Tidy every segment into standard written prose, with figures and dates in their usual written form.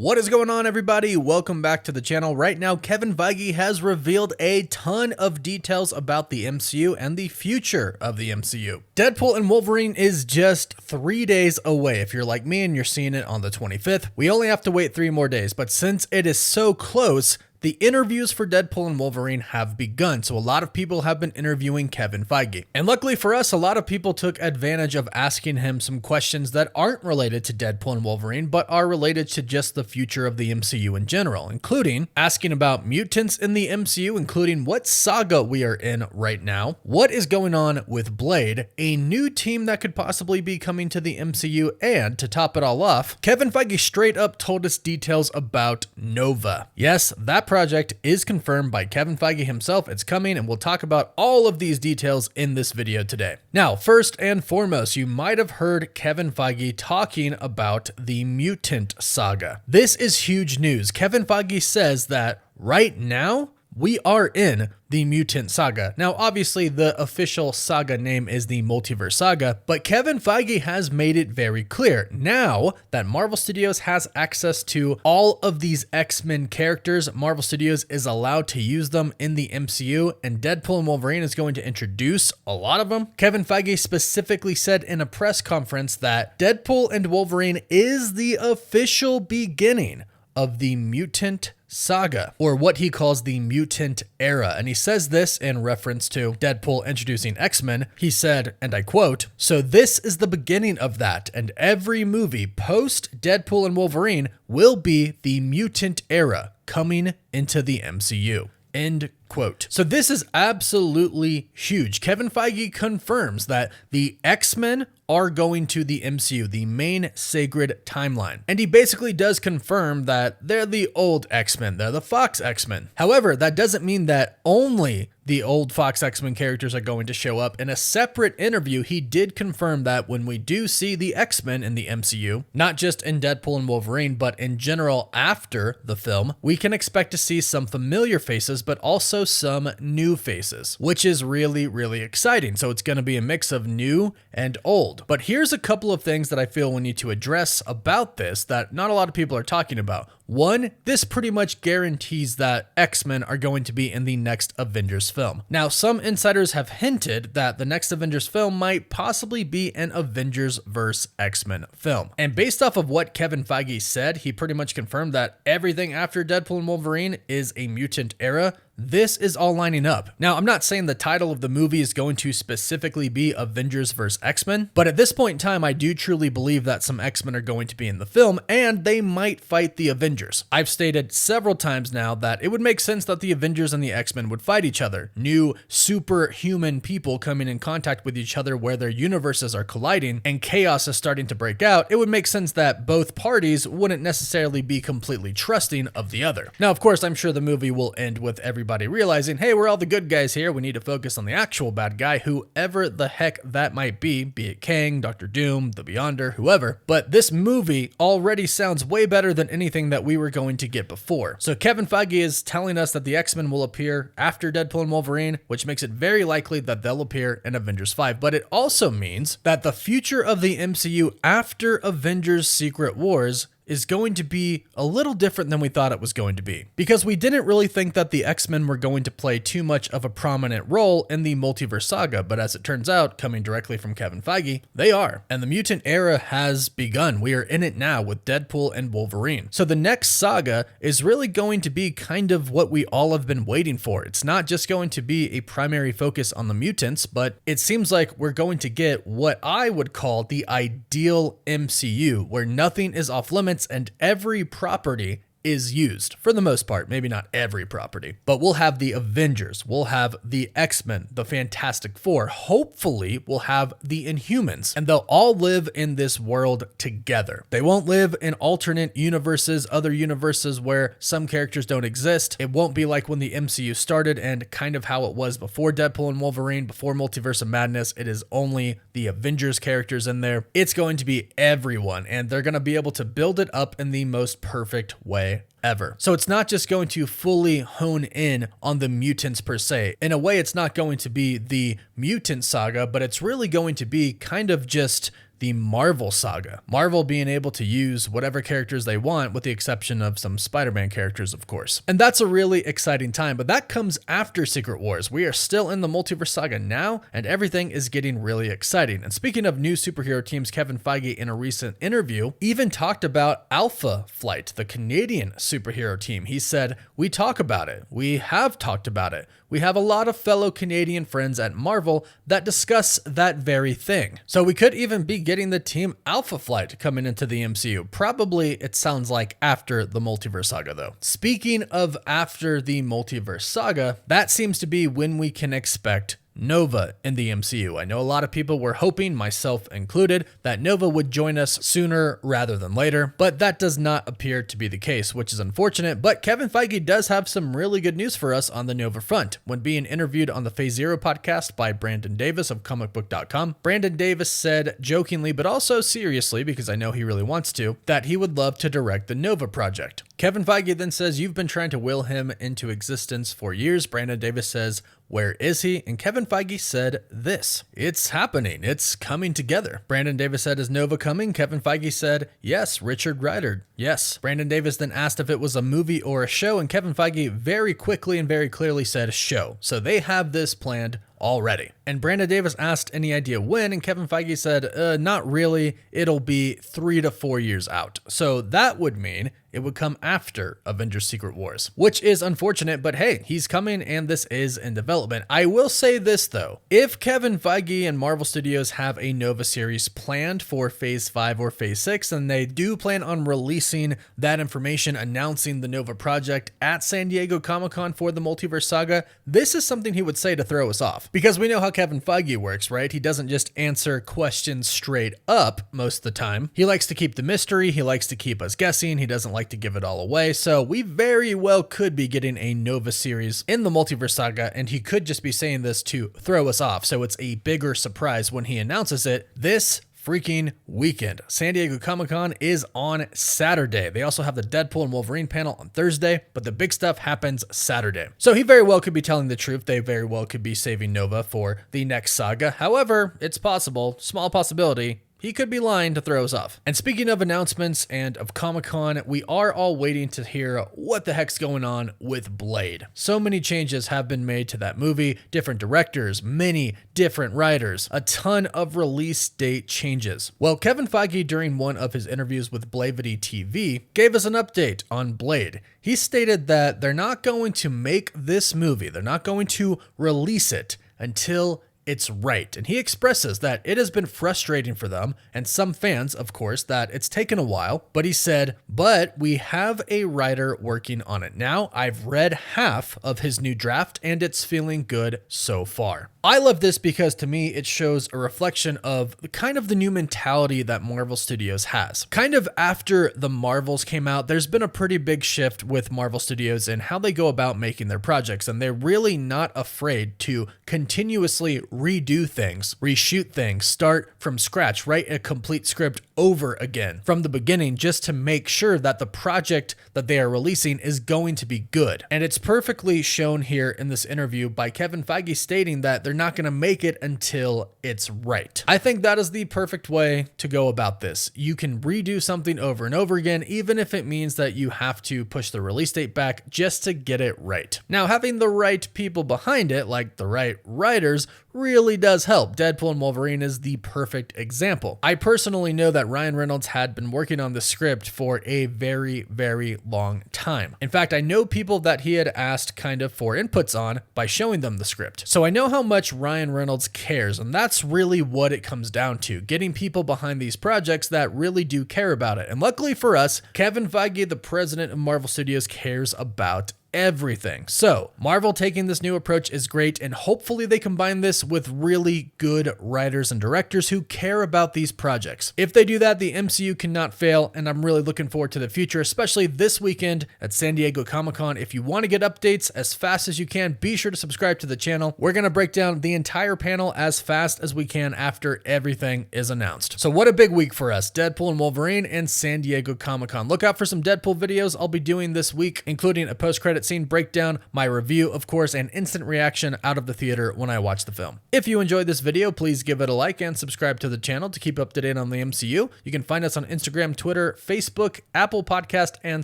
What is going on, everybody? Welcome back to the channel. Right now, Kevin Feige has revealed a ton of details about the MCU and the future of the MCU. Deadpool and Wolverine is just 3 days away. If you're like me and you're seeing it on the 25th, we only have to wait 3 more days. But since it is so close, the interviews for Deadpool and Wolverine have begun, so a lot of people have been interviewing Kevin Feige. And luckily for us, a lot of people took advantage of asking him some questions that aren't related to Deadpool and Wolverine, but are related to just the future of the MCU in general, including asking about mutants in the MCU, including what saga we are in right now, what is going on with Blade, a new team that could possibly be coming to the MCU, and to top it all off, Kevin Feige straight up told us details about Nova. Yes, that project is confirmed by Kevin Feige himself. It's coming, and we'll talk about all of these details in this video today. Now, first and foremost, you might have heard Kevin Feige talking about the mutant saga. This is huge news. Kevin Feige says that right now, we are in the Mutant Saga. Now, obviously, the official saga name is the Multiverse Saga, but Kevin Feige has made it very clear now that Marvel Studios has access to all of these X-Men characters. Marvel Studios is allowed to use them in the MCU, and Deadpool and Wolverine is going to introduce a lot of them. Kevin Feige specifically said in a press conference that Deadpool and Wolverine is the official beginning of the Mutant Saga, or what he calls the Mutant Era. And he says this in reference to Deadpool introducing X-Men. He said, and I quote, "So this is the beginning of that, and every movie post Deadpool and Wolverine will be the Mutant Era coming into the MCU." End quote. So this is absolutely huge. Kevin Feige confirms that the X-Men are going to the MCU, the main sacred timeline. And he basically does confirm that they're the old X-Men, they're the Fox X-Men. However, that doesn't mean that only the old Fox X-Men characters are going to show up. In a separate interview, he did confirm that when we do see the X-Men in the MCU, not just in Deadpool and Wolverine, but in general after the film, we can expect to see some familiar faces, but also some new faces, which is really, really exciting. So it's going to be a mix of new and old. But here's a couple of things that I feel we need to address about this that not a lot of people are talking about. One, this pretty much guarantees that X-Men are going to be in the next Avengers film. Now, some insiders have hinted that the next Avengers film might possibly be an Avengers vs. X-Men film. And based off of what Kevin Feige said, he pretty much confirmed that everything after Deadpool and Wolverine is a mutant era. This is all lining up. Now, I'm not saying the title of the movie is going to specifically be Avengers vs. X-Men, but at this point in time, I do truly believe that some X-Men are going to be in the film, and they might fight the Avengers. I've stated several times now that it would make sense that the Avengers and the X-Men would fight each other. New superhuman people coming in contact with each other where their universes are colliding and chaos is starting to break out. It would make sense that both parties wouldn't necessarily be completely trusting of the other. Now, of course, I'm sure the movie will end with everybody realizing, hey, we're all the good guys here. We need to focus on the actual bad guy, whoever the heck that might be it Kang, Dr. Doom, the Beyonder, whoever. But this movie already sounds way better than anything that we were going to get before. So Kevin Feige is telling us that the X-Men will appear after Deadpool and Wolverine, which makes it very likely that they'll appear in Avengers 5. But it also means that the future of the MCU after Avengers Secret Wars is going to be a little different than we thought it was going to be. Because we didn't really think that the X-Men were going to play too much of a prominent role in the Multiverse Saga, but as it turns out, coming directly from Kevin Feige, they are. And the Mutant Era has begun. We are in it now with Deadpool and Wolverine. So the next saga is really going to be kind of what we all have been waiting for. It's not just going to be a primary focus on the mutants, but it seems like we're going to get what I would call the ideal MCU, where nothing is off limits and every property is used for the most part, maybe not every property, but we'll have the Avengers, we'll have the X-Men, the Fantastic Four, hopefully we'll have the Inhumans, and they'll all live in this world together. They won't live in alternate universes, other universes where some characters don't exist. It won't be like when the MCU started and kind of how it was before Deadpool and Wolverine, before Multiverse of Madness. It is only the Avengers characters in there. It's going to be everyone, and they're going to be able to build it up in the most perfect way ever. So it's not just going to fully hone in on the mutants per se. In a way, it's not going to be the mutant saga, but it's really going to be kind of just the Marvel saga. Marvel being able to use whatever characters they want, with the exception of some Spider-Man characters, of course. And that's a really exciting time, but that comes after Secret Wars. We are still in the multiverse saga now, and everything is getting really exciting. And speaking of new superhero teams, Kevin Feige in a recent interview even talked about Alpha Flight, the Canadian superhero team. He said, "We talk about it. We have talked about it. We have a lot of fellow Canadian friends at Marvel that discuss that very thing." So we could even be getting the team Alpha Flight coming into the MCU. Probably, it sounds like, after the multiverse saga though. Speaking of after the multiverse saga, that seems to be when we can expect Nova in the MCU. I know a lot of people were hoping, myself included, that Nova would join us sooner rather than later, but that does not appear to be the case, which is unfortunate. But Kevin Feige does have some really good news for us on the Nova front. When being interviewed on the Phase Zero podcast by Brandon Davis of comicbook.com, Brandon Davis said jokingly, but also seriously, because I know he really wants to, that he would love to direct the Nova project. Kevin Feige then says, "You've been trying to will him into existence for years." Brandon Davis says, "Where is he?" And Kevin Feige said this: "It's happening. It's coming together." Brandon Davis said, "Is Nova coming?" Kevin Feige said, "Yes, Richard Rider. Yes." Brandon Davis then asked if it was a movie or a show, and Kevin Feige very quickly and very clearly said show. So they have this planned already. And Brandon Davis asked any idea when, and Kevin Feige said, not really. It'll be 3 to 4 years out. So that would mean it would come after Avengers Secret Wars, which is unfortunate, but hey, he's coming and this is in development. I will say this though, if Kevin Feige and Marvel Studios have a Nova series planned for Phase 5 or Phase 6, and they do plan on releasing that information, announcing the Nova project at San Diego Comic-Con for the Multiverse Saga, this is something he would say to throw us off. Because we know how Kevin Feige works, right? He doesn't just answer questions straight up most of the time. He likes to keep the mystery. He likes to keep us guessing. He doesn't like to give it all away. So we very well could be getting a Nova series in the Multiverse Saga, and he could just be saying this to throw us off. So it's a bigger surprise when he announces it this freaking weekend. San Diego Comic-Con is on Saturday. They also have the Deadpool and Wolverine panel on Thursday, but the big stuff happens Saturday. So he very well could be telling the truth. They very well could be saving Nova for the next saga. However, it's possible, small possibility, he could be lying to throw us off. And speaking of announcements and of Comic-Con, we are all waiting to hear what the heck's going on with Blade. So many changes have been made to that movie, different directors, many different writers, a ton of release date changes. Well, Kevin Feige, during one of his interviews with Blavity TV, gave us an update on Blade. He stated that they're not going to make this movie, they're not going to release it until it's right. And he expresses that it has been frustrating for them and some fans, of course, that it's taken a while, but he said, "But we have a writer working on it now. I've read half of his new draft and it's feeling good so far." I love this because to me, it shows a reflection of kind of the new mentality that Marvel Studios has. Kind of after the Marvels came out, there's been a pretty big shift with Marvel Studios in how they go about making their projects, and they're really not afraid to continuously redo things, reshoot things, start from scratch, write a complete script over again from the beginning, just to make sure that the project that they are releasing is going to be good. And it's perfectly shown here in this interview by Kevin Feige stating that they're not going to make it until it's right. I think that is the perfect way to go about this. You can redo something over and over again, even if it means that you have to push the release date back just to get it right. Now, having the right people behind it, like the right writers, really does help. Deadpool and Wolverine is the perfect example. I personally know that Ryan Reynolds had been working on the script for a very, very long time. In fact, I know people that he had asked kind of for inputs on by showing them the script. So I know how much Ryan Reynolds cares, and that's really what it comes down to, getting people behind these projects that really do care about it. And luckily for us, Kevin Feige, the president of Marvel Studios, cares about everything. So Marvel taking this new approach is great, and hopefully they combine this with really good writers and directors who care about these projects. If they do that, the MCU cannot fail, and I'm really looking forward to the future, especially this weekend at San Diego Comic-Con. If you want to get updates as fast as you can, be sure to subscribe to the channel. We're going to break down the entire panel as fast as we can after everything is announced. So what a big week for us, Deadpool and Wolverine and San Diego Comic-Con. Look out for some Deadpool videos I'll be doing this week, including a post-credit post-credit scene breakdown, my review, of course, and instant reaction out of the theater when I watch the film. If you enjoyed this video, please give it a like and subscribe to the channel to keep up to date on the MCU. You can find us on Instagram, Twitter, Facebook, Apple Podcast, and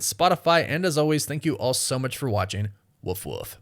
Spotify. And as always, thank you all so much for watching. Woof woof.